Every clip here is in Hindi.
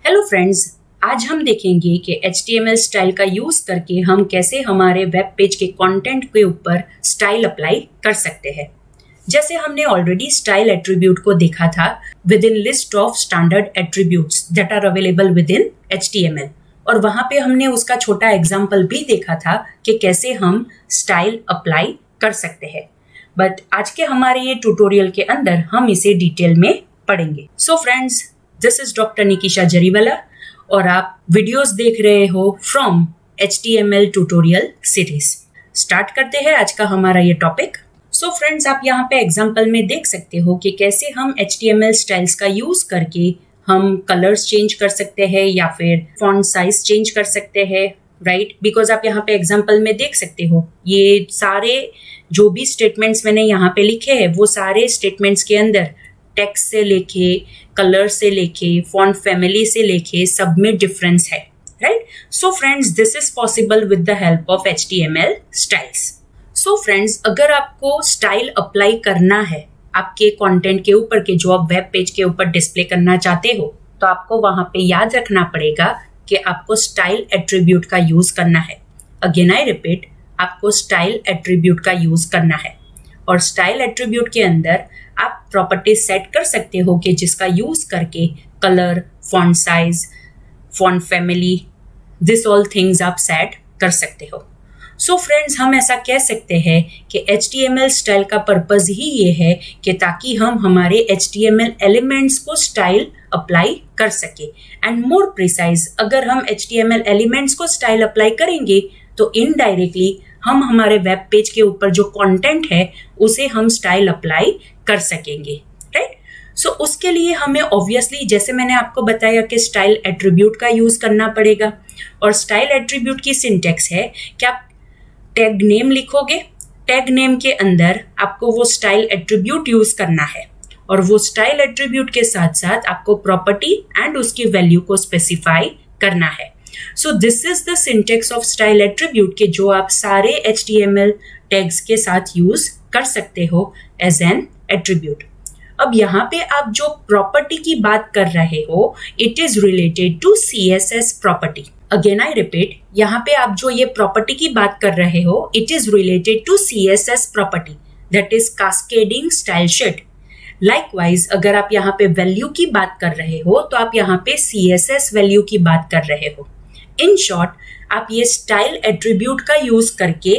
हेलो फ्रेंड्स, आज हम देखेंगे कि HTML स्टाइल का यूज करके हम कैसे हमारे वेब पेज के कंटेंट के ऊपर स्टाइल अप्लाई कर सकते हैं। जैसे हमने ऑलरेडी स्टाइल एट्रीब्यूट को देखा था within list of standard attributes that are available within HTML, और वहां पे हमने उसका छोटा एग्जाम्पल भी देखा था कि कैसे हम स्टाइल अप्लाई कर सकते हैं। बट आज के हमारे ये ट्यूटोरियल के अंदर हम इसे डिटेल में पढ़ेंगे। So friends, this is doctor Nikisha Jariwala और आप वीडियोस देख रहे हो from HTML tutorial series. Start करते हैं आज का हमारा ये टॉपिक। सो फ्रेंड्स, आप यहाँ पे एग्जांपल में देख सकते हो कि कैसे हम HTML स्टाइल्स का यूज करके हम कलर्स चेंज कर सकते हैं या फिर फॉन्ट साइज चेंज कर सकते हैं, राइट? बिकॉज आप यहाँ पे एग्जांपल में देख सकते हो ये सारे जो भी स्टेटमेंट्स मैंने यहाँ पे लिखे हैं वो सारे स्टेटमेंट्स के अंदर टेक्स्ट से लेके कलर से लेके फॉन्ट फैमिली से लेके सब में डिफरेंस है, right? So friends, this is possible with the help of HTML styles. So friends, अगर आपको स्टाइल अप्लाई करना है आपके कंटेंट के ऊपर के जो आप वेब पेज के ऊपर डिस्प्ले करना चाहते हो, तो आपको वहां पे याद रखना पड़ेगा कि आपको स्टाइल एट्रीब्यूट का यूज करना है। अगेन आई रिपीट, आपको स्टाइल एट्रीब्यूट का यूज करना है और स्टाइल एट्रीब्यूट के अंदर आप प्रॉपर्टीज सेट कर सकते हो कि जिसका यूज करके colour, font size, font family, this all things आप सेट कर सकते हो। सो फ्रेंड्स, हम ऐसा कह सकते हैं कि HTML स्टाइल का पर्पस ही ये है कि ताकि हम हमारे HTML एलिमेंट्स को स्टाइल अप्लाई कर सके। एंड मोर प्रिसाइज, अगर हम HTML एलिमेंट्स को स्टाइल अप्लाई करेंगे तो इनडायरेक्टली हम हमारे वेब पेज के ऊपर जो कंटेंट है उसे हम स्टाइल अप्लाई कर सकेंगे, राइट? सो उसके लिए हमें ऑब्वियसली, जैसे मैंने आपको बताया कि स्टाइल एट्रीब्यूट का यूज करना पड़ेगा। और स्टाइल एट्रीब्यूट की सिंटेक्स है कि आप टैग नेम लिखोगे, टैग नेम के अंदर आपको वो स्टाइल एट्रीब्यूट यूज करना है और वो स्टाइल एट्रीब्यूट के साथ साथ आपको प्रॉपर्टी एंड उसकी वैल्यू को स्पेसिफाई करना है। So this is the syntax of style attribute के जो आप सारे HTML टैग्स के साथ यूज कर सकते हो एज एन एट्रीब्यूट। अब यहाँ पे आप जो प्रॉपर्टी की बात कर रहे हो, it is related to CSS property. Again I repeat, यहाँ पे आप जो ये प्रॉपर्टी की बात कर रहे हो, it is related to CSS property, that is cascading style sheet. Likewise, अगर आप यहाँ पे वैल्यू की बात कर रहे हो तो आप यहाँ पे CSS वैल्यू की बात कर रहे हो। इन शॉर्ट, आप ये स्टाइल एट्रीब्यूट का यूज करके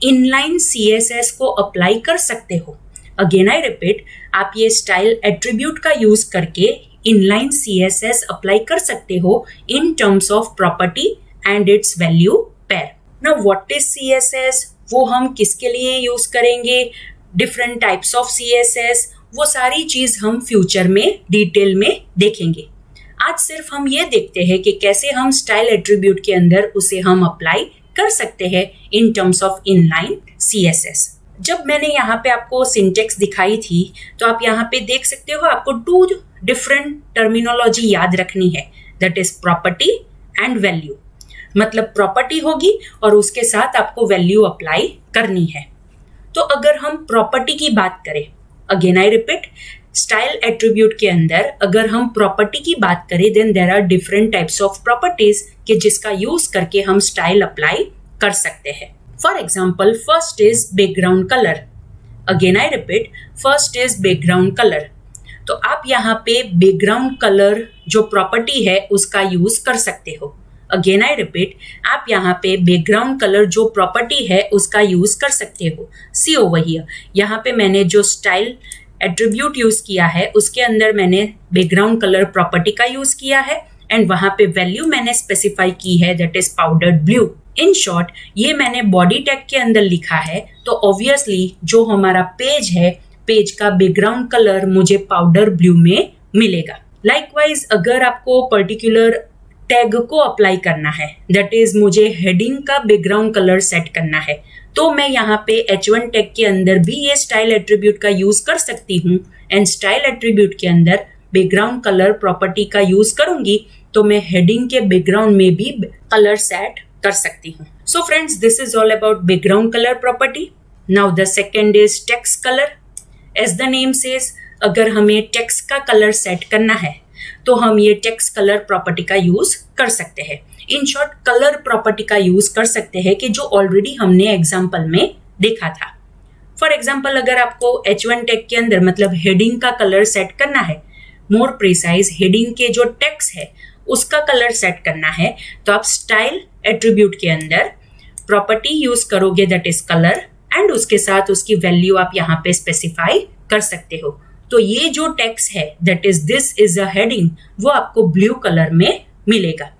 इनलाइन CSS को अप्लाई कर सकते हो। अगेन आई रिपीट, आप ये स्टाइल एट्रीब्यूट का यूज करके इनलाइन CSS अप्लाई कर सकते हो in terms of property and it's value pair. Now what is CSS, वो हम किसके लिए यूज करेंगे, डिफरेंट टाइप्स ऑफ CSS, वो सारी चीज हम फ्यूचर में डिटेल में देखेंगे। आज सिर्फ हम ये देखते हैं कि कैसे हम स्टाइल एट्रीब्यूट के अंदर उसे हम अप्लाई कर सकते हैं in terms of inline CSS। जब मैंने यहाँ पे आपको सिंटेक्स दिखाई थी तो आप यहाँ पे देख सकते हो आपको 2 डिफरेंट टर्मिनोलॉजी याद रखनी है, that is property and value. मतलब प्रॉपर्टी होगी और उसके साथ आपको वैल्यू अप्लाई करनी है। तो अगर हम प्रॉपर्टी की बात करें, again I repeat, style attribute के अंदर अगर हम प्रॉपर्टी की बात करें then there are different types of properties कि जिसका यूज करके हम स्टाइल अप्लाई कर सकते हैं। For example, first is background colour. Again I repeat, first is background colour. तो आप यहाँ पे बैकग्राउंड कलर जो प्रॉपर्टी है उसका यूज कर सकते हो। अगेन आई रिपीट, आप यहाँ पे बैकग्राउंड कलर जो प्रॉपर्टी है उसका यूज कर सकते हो। सी ओवर हियर, यहाँ पे मैंने जो स्टाइल एट्रीब्यूट यूज किया है उसके अंदर मैंने बैकग्राउंड कलर प्रॉपर्टी का यूज किया है एंड वहां पे वैल्यू मैंने स्पेसिफाई की है, that is powdered blue. In short, ये मैंने बॉडी टैग के अंदर लिखा है तो ऑब्वियसली जो हमारा पेज है, पेज का बैकग्राउंड कलर मुझे पाउडर ब्लू में मिलेगा। लाइकवाइज, अगर आपको पर्टिकुलर टैग को अप्लाई करना है, दैट इज मुझे हेडिंग का बैकग्राउंड कलर सेट करना है, तो मैं यहाँ पे H1 टैग के अंदर भी ये स्टाइल एट्रीब्यूट का यूज कर सकती हूँ एंड स्टाइल एट्रीब्यूट के अंदर बैकग्राउंड कलर प्रॉपर्टी का यूज करूंगी तो मैं हेडिंग के बैकग्राउंड में भी कलर सेट कर सकती हूँ। So friends, this is all about background colour property. Now the second is text colour. As the name says, अगर हमें टेक्स्ट का कलर सेट करना है तो हम ये टेक्स्ट कलर प्रॉपर्टी का यूज कर सकते हैं। इन शॉर्ट कलर प्रॉपर्टी का यूज कर सकते हैं कि जो ऑलरेडी हमने एग्जाम्पल में देखा था। फॉर एग्जाम्पल अगर आपको H1 टैग के अंदर मतलब हेडिंग का कलर सेट करना है, मोर प्रिसाइज हेडिंग के जो टेक्स्ट है उसका कलर सेट करना है, तो आप स्टाइल एट्रीब्यूट के अंदर प्रॉपर्टी यूज करोगे दैट इज कलर, एंड उसके साथ उसकी वैल्यू आप यहाँ पे स्पेसिफाई कर सकते हो। तो ये जो टेक्स्ट है that is this is a heading, वो आपको ब्लू कलर में मिलेगा।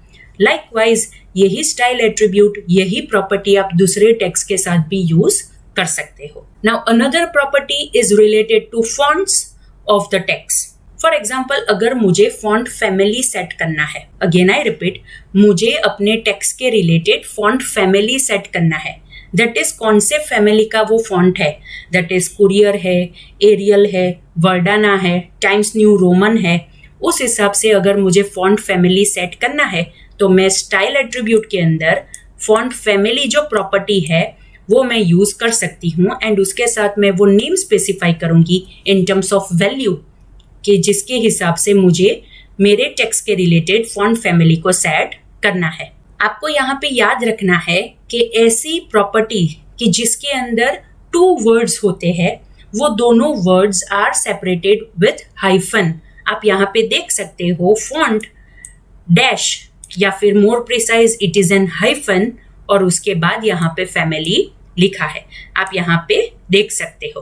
लाइकवाइज यही स्टाइल एट्रीब्यूट, यही प्रॉपर्टी आप दूसरे टेक्स्ट के साथ भी यूज कर सकते हो। Now another property is related to fonts of the text. For example अगर मुझे फॉन्ट फैमिली सेट करना है, अगेन आई रिपीट, मुझे अपने टेक्स्ट के रिलेटेड फॉन्ट फैमिली सेट करना है। दैट इज कौन से फैमिली का वो फॉन्ट है, दैट इज कुरियर है, एरियल है, वर्डाना है, टाइम्स न्यू रोमन है। उस हिसाब से अगर मुझे फॉन्ट फैमिली सेट करना है तो मैं स्टाइल एट्रीब्यूट के अंदर फॉन्ट फैमिली जो प्रॉपर्टी है वो मैं यूज कर सकती हूँ, एंड उसके साथ मैं वो नेम स्पेसिफाई करूंगी इन टर्म्स ऑफ वैल्यू कि जिसके हिसाब से मुझे मेरे टेक्स्ट के रिलेटेड फॉन्ट फैमिली को सेट करना है। आपको यहाँ पे याद रखना है कि ऐसी प्रॉपर्टी कि जिसके अंदर 2 वर्ड्स होते हैं वो दोनों words are separated with hyphen. आप यहाँ पे देख सकते हो फॉन्ट डैश या फिर मोर precise it is an hyphen और उसके बाद यहाँ पे फैमिली लिखा है, आप यहाँ पे देख सकते हो,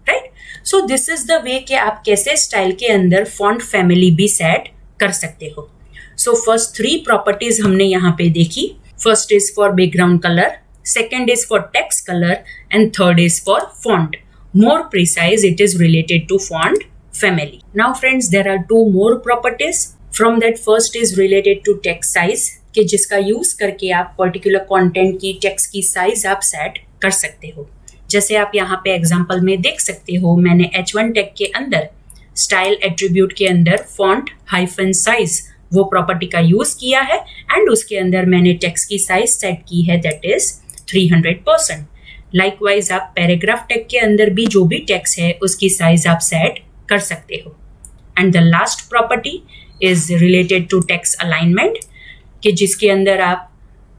right. So this is the way कि आप कैसे स्टाइल के अंदर फॉन्ट फैमिली भी सेट कर सकते हो। सो फर्स्ट 3 प्रॉपर्टीज हमने यहाँ पे देखी। First is for background colour, second is for text colour, and third is for font more precise it is related to font family. Now friends there are 2 more properties. From that first is related to text size कि जिसका यूज करके आप पर्टिकुलर कंटेंट की टेक्स्ट की साइज आप सेट कर सकते हो। जैसे आप यहाँ पे एग्जांपल में देख सकते हो, मैंने H1 टैग के अंदर स्टाइल एट्रीब्यूट के अंदर फॉन्ट हाइफन साइज वो प्रॉपर्टी का यूज किया है, एंड उसके अंदर मैंने टेक्स्ट की साइज सेट की है दैट इज 300%। लाइकवाइज आप पैराग्राफ टैग के अंदर भी जो भी टेक्स्ट है उसकी साइज आप सेट कर सकते हो। And the last property is related to text alignment कि जिसके अंदर आप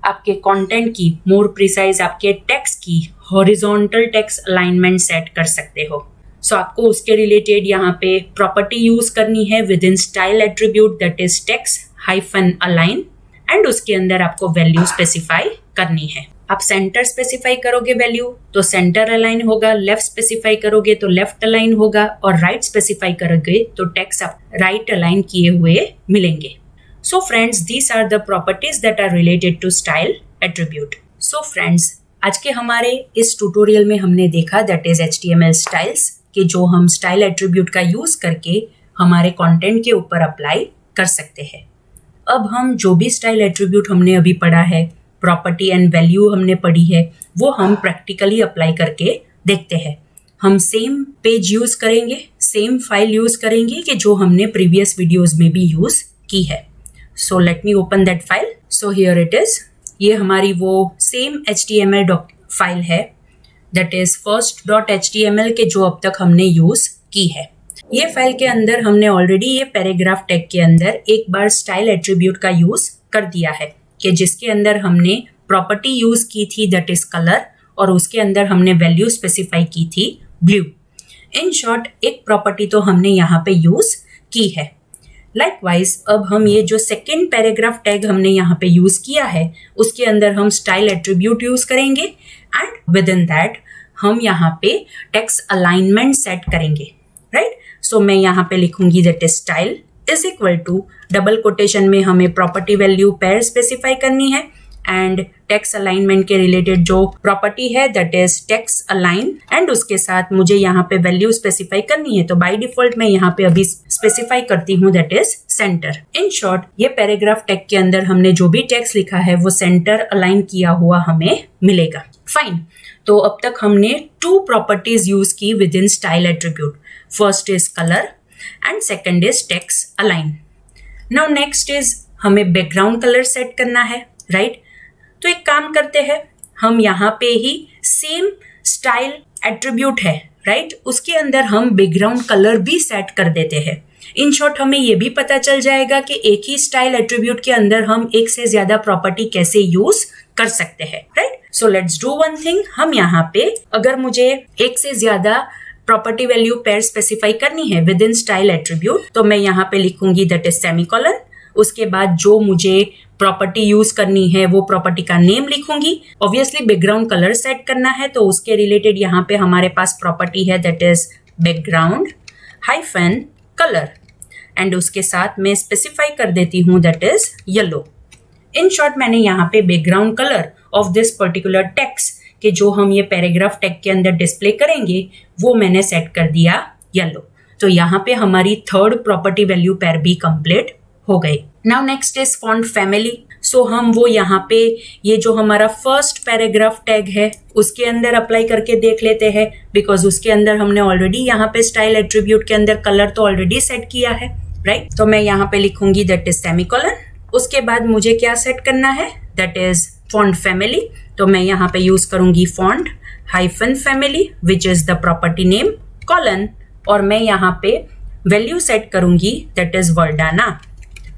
आपके कंटेंट की मोर प्रिसाइज आपके टेक्स्ट की हॉरिजॉन्टल टेक्स्ट अलाइनमेंट सेट कर सकते हो। सो आपको उसके रिलेटेड यहाँ पे प्रॉपर्टी यूज करनी है with in style attribute that is text hyphen align, and उसके अंदर आपको वैल्यू स्पेसिफाई करनी है। आप सेंटर स्पेसिफाई करोगे वैल्यू तो सेंटर अलाइन होगा, लेफ्ट स्पेसिफाई करोगे तो लेफ्ट अलाइन होगा, और राइट स्पेसिफाई करोगे तो टेक्स्ट आप राइट अलाइन किए हुए मिलेंगे। So friends, these are the properties that are related to style attribute. So friends, आज के हमारे इस ट्यूटोरियल में हमने देखा that is HTML styles कि जो हम स्टाइल एट्रीब्यूट का यूज करके हमारे कंटेंट के ऊपर अप्लाई कर सकते हैं। अब हम जो भी स्टाइल एट्रीब्यूट हमने अभी पढ़ा है, प्रॉपर्टी एंड वैल्यू हमने पढ़ी है, वो हम प्रैक्टिकली अप्लाई करके देखते हैं। हम सेम पेज यूज करेंगे, सेम फाइल यूज करेंगे कि जो हमने प्रीवियस वीडियोज में भी यूज की है। So let me open that file. So here it is. ये हमारी वो सेम HTML फाइल है that is first.html के जो अब तक हमने यूज की है। ये फाइल के अंदर हमने ऑलरेडी ये पैराग्राफ टैग के अंदर एक बार स्टाइल एट्रीब्यूट का यूज कर दिया है कि जिसके अंदर हमने प्रॉपर्टी यूज की थी that is कलर, और उसके अंदर हमने वैल्यू स्पेसिफाई की थी ब्लू। इन शॉर्ट एक प्रॉपर्टी तो हमने यहाँ पे यूज की है। लाइकवाइज अब हम ये जो सेकेंड पैराग्राफ टैग हमने यहाँ पे यूज किया है उसके अंदर हम स्टाइल एट्रीब्यूट यूज करेंगे, एंड विद इन दैट हम यहाँ पे टेक्स्ट अलाइनमेंट सेट करेंगे, राइट। सो मैं यहाँ पे लिखूंगी that is style is equal to double quotation में हमें प्रॉपर्टी वैल्यू पेयर स्पेसिफाई करनी है, एंड टेक्स्ट अलाइनमेंट के रिलेटेड जो प्रॉपर्टी है that is text align, and उसके साथ मुझे यहाँ पे वैल्यू स्पेसिफाई करनी है। तो बाय डिफॉल्ट मैं यहाँ पे अभी स्पेसिफाई करती हूँ that is centre. In short ये पैराग्राफ टैग के अंदर हमने जो भी टेक्स्ट लिखा है वो सेंटर अलाइन किया हुआ हमें मिलेगा। फाइन, तो अब तक हमने 2 प्रॉपर्टीज यूज की with in style attribute. First is colour and second is text align. Now next is हमें बैकग्राउंड कलर सेट करना है, राइट। तो एक काम करते हैं, हम यहाँ पे ही सेम स्टाइल एट्रीब्यूट है, राइट, उसके अंदर हम बैकग्राउंड कलर भी सेट कर देते हैं। इन शॉर्ट हमें ये भी पता चल जाएगा कि एक ही स्टाइल एट्रीब्यूट के अंदर हम एक से ज्यादा प्रॉपर्टी कैसे यूज कर सकते हैं, right. So let's do one thing. हम यहाँ पे अगर मुझे एक से ज्यादा प्रॉपर्टी वैल्यू पेयर स्पेसिफाई करनी है विद इन स्टाइल एट्रीब्यूट, तो मैं यहाँ पे लिखूंगी दैट इज सेमीकोलन। उसके बाद जो मुझे प्रॉपर्टी यूज करनी है वो प्रॉपर्टी का नेम लिखूंगी। ऑब्वियसली बैकग्राउंड कलर सेट करना है, तो उसके रिलेटेड यहाँ पे हमारे पास प्रॉपर्टी है that is background hyphen colour, and उसके साथ मैं स्पेसिफाई कर देती हूँ that is yellow. In short मैंने यहाँ पे background colour of this particular text के जो हम ये पैराग्राफ टैग के अंदर डिस्प्ले करेंगे वो मैंने सेट कर दिया येलो। तो यहाँ पे हमारी थर्ड प्रॉपर्टी वैल्यू पेयर भी कंप्लीट हो गई। Now next is font family. So हम वो यहाँ पे ये जो हमारा फर्स्ट पैराग्राफ टैग है उसके अंदर अप्लाई करके देख लेते हैं, बिकॉज उसके अंदर हमने ऑलरेडी यहाँ पे स्टाइल एट्रीब्यूट के अंदर कलर तो ऑलरेडी सेट किया है, राइट। तो मैं यहाँ पे लिखूंगी दैट इज सेमीकोलन। उसके बाद मुझे क्या सेट करना है दैट इज फॉन्ट फैमिली। तो मैं यहाँ पे यूज करूंगी font hyphen family which is the property name colon, और मैं यहाँ पे वैल्यू सेट करूंगी दैट इज वर्डाना,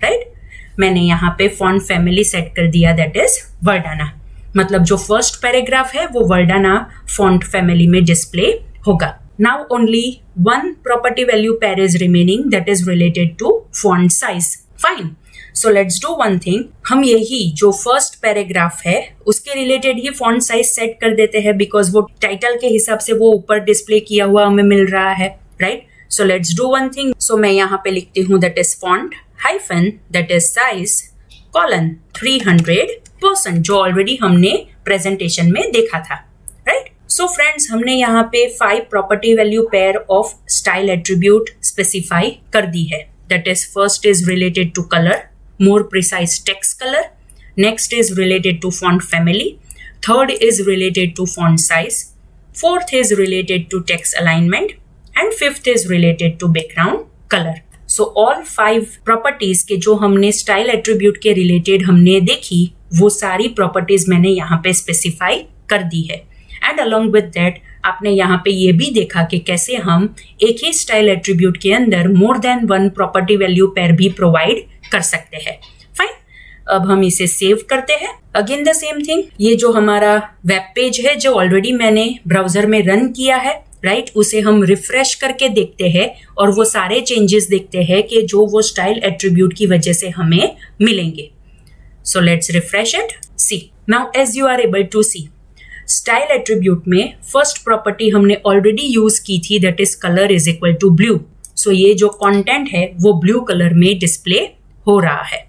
राइट। मैंने यहाँ पे फॉन्ट फैमिली सेट कर दिया दैट इज वर्डाना, मतलब जो फर्स्ट पैराग्राफ है वो वर्डाना फॉन्ट फैमिली में डिस्प्ले होगा। Now only one property value pair is remaining that is related to font size. Fine, so let's do one thing. हम यही जो फर्स्ट पैराग्राफ है उसके रिलेटेड ही फॉन्ट साइज सेट कर देते हैं, बिकॉज वो टाइटल के हिसाब से वो ऊपर डिस्प्ले किया हुआ हमें मिल रहा है, right. So let's do one thing. So मैं यहाँ पे लिखती हूँ that is font hyphen that is size colon 300%, जो ऑलरेडी हमने प्रेजेंटेशन में देखा था, राइट। सो फ्रेंड्स, हमने यहाँ पे 5 property value pair of style attribute specify कर दी है। That is first is related to colour, more precise text color. Next is related to font family. Third is related to font size. Fourth is related to text alignment. And fifth is related to background color. So all 5 properties के जो हमने style attribute के related हमने देखी, वो सारी properties मैंने यहाँ पे specify कर दी है। And along with that, आपने यहाँ पे ये भी देखा कि कैसे हम एक ही स्टाइल एट्रीब्यूट के अंदर more than one property value pair भी प्रोवाइड कर सकते हैं। फाइन, अब हम इसे सेव करते हैं। अगेन द सेम थिंग, ये जो हमारा वेब पेज है जो ऑलरेडी मैंने ब्राउजर में रन किया है, राइट, उसे हम रिफ्रेश करके देखते हैं और वो सारे चेंजेस देखते हैं कि जो वो स्टाइल एट्रीब्यूट की वजह से हमें मिलेंगे। So let's refresh it. See now as you are able to see, style attribute में फर्स्ट प्रॉपर्टी हमने ऑलरेडी यूज की थी that is colour is equal to blue. So ये जो कंटेंट है वो ब्लू कलर में डिस्प्ले हो रहा है।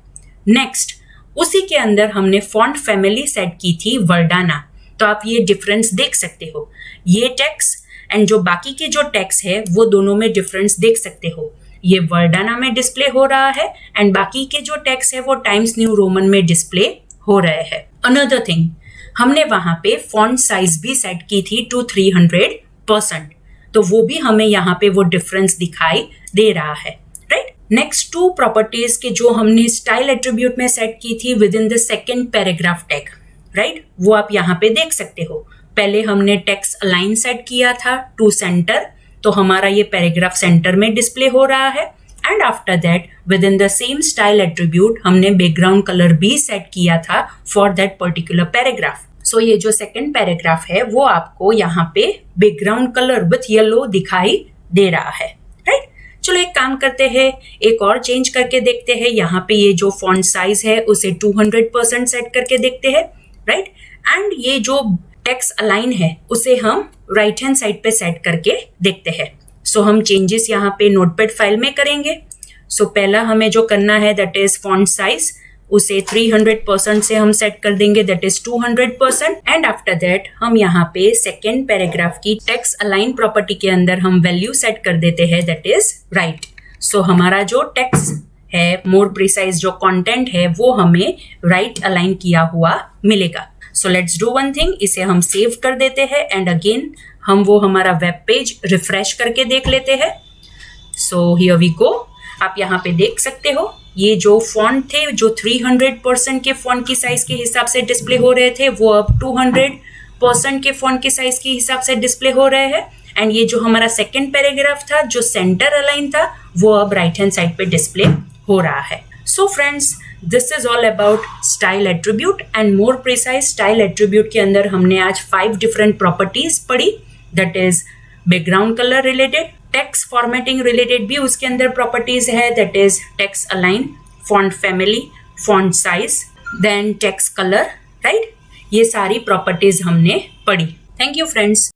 नेक्स्ट, उसी के अंदर हमने फॉन्ट फैमिली सेट की थी वर्डाना। तो आप ये डिफरेंस देख सकते हो, ये टेक्स्ट एंड जो बाकी के जो टेक्स्ट है वो दोनों में डिफरेंस देख सकते हो। ये वर्डाना में डिस्प्ले हो रहा है एंड बाकी के जो टेक्स्ट है वो टाइम्स न्यू रोमन में डिस्प्ले हो रहे हैं। अनदर थिंग, हमने वहां पे फॉन्ट साइज भी सेट की थी टू 300%, तो वो भी हमें यहाँ पे वो डिफरेंस दिखाई दे रहा है, राइट। नेक्स्ट 2 प्रॉपर्टीज के जो हमने स्टाइल एट्रीब्यूट में सेट की थी with in the second paragraph tag, right, वो आप यहाँ पे देख सकते हो। पहले हमने टेक्स्ट अलाइन सेट किया था टू सेंटर, तो हमारा ये पैराग्राफ सेंटर में डिस्प्ले हो रहा है। And after that with in the same style attribute हमने बैकग्राउंड कलर भी सेट किया था फॉर दैट पर्टिकुलर पैराग्राफ। सो ये जो सेकंड पैराग्राफ है वो आपको यहाँ पे बैकग्राउंड कलर विथ येलो दिखाई दे रहा है, राइट। चलो एक काम करते हैं, एक और चेंज करके देखते हैं। यहाँ पे ये जो फॉन्ट साइज है उसे 200% सेट करके देखते हैं, राइट। एंड ये जो टेक्स्ट अलाइन है उसे हम राइट हैंड साइड पे सेट करके देखते हैं। सो हम चेंजेस यहाँ पे नोटपैड फाइल में करेंगे। सो पहला हमें जो करना है दैट इज फॉन्ट साइज, उसे 300% से हम सेट कर देंगे that is 200%। And after that हम यहाँ पे सेकेंड पैराग्राफ की टेक्स्ट अलाइन प्रॉपर्टी के अंदर हम वैल्यू सेट कर देते हैं दैट इज राइट। सो हमारा जो टेक्स्ट है, मोर प्रिसाइज जो कंटेंट है, वो हमें राइट अलाइन किया हुआ मिलेगा। सो लेट्स डू वन थिंग, इसे हम सेव कर देते हैं एंड अगेन हम वो हमारा वेब पेज रिफ्रेश करके देख लेते हैं। सो हियर वी गो, आप यहाँ पे देख सकते हो ये जो फॉन्ट थे जो 300% के फॉन्ट की साइज के हिसाब से डिस्प्ले हो रहे थे वो अब 200% के फॉन्ट की साइज के हिसाब से डिस्प्ले हो रहे हैं। एंड ये जो हमारा सेकंड पैराग्राफ था जो सेंटर अलाइन था वो अब राइट हैंड साइड पे डिस्प्ले हो रहा है। So friends, this is all about style attribute and more precise style attribute के अंदर हमने आज 5 डिफरेंट प्रॉपर्टीज पढ़ी। That is background colour related, text formatting related भी उसके अंदर प्रॉपर्टीज है, that is text align, font family, font size, then text colour, right. ये सारी प्रॉपर्टीज हमने पढ़ी। Thank you friends.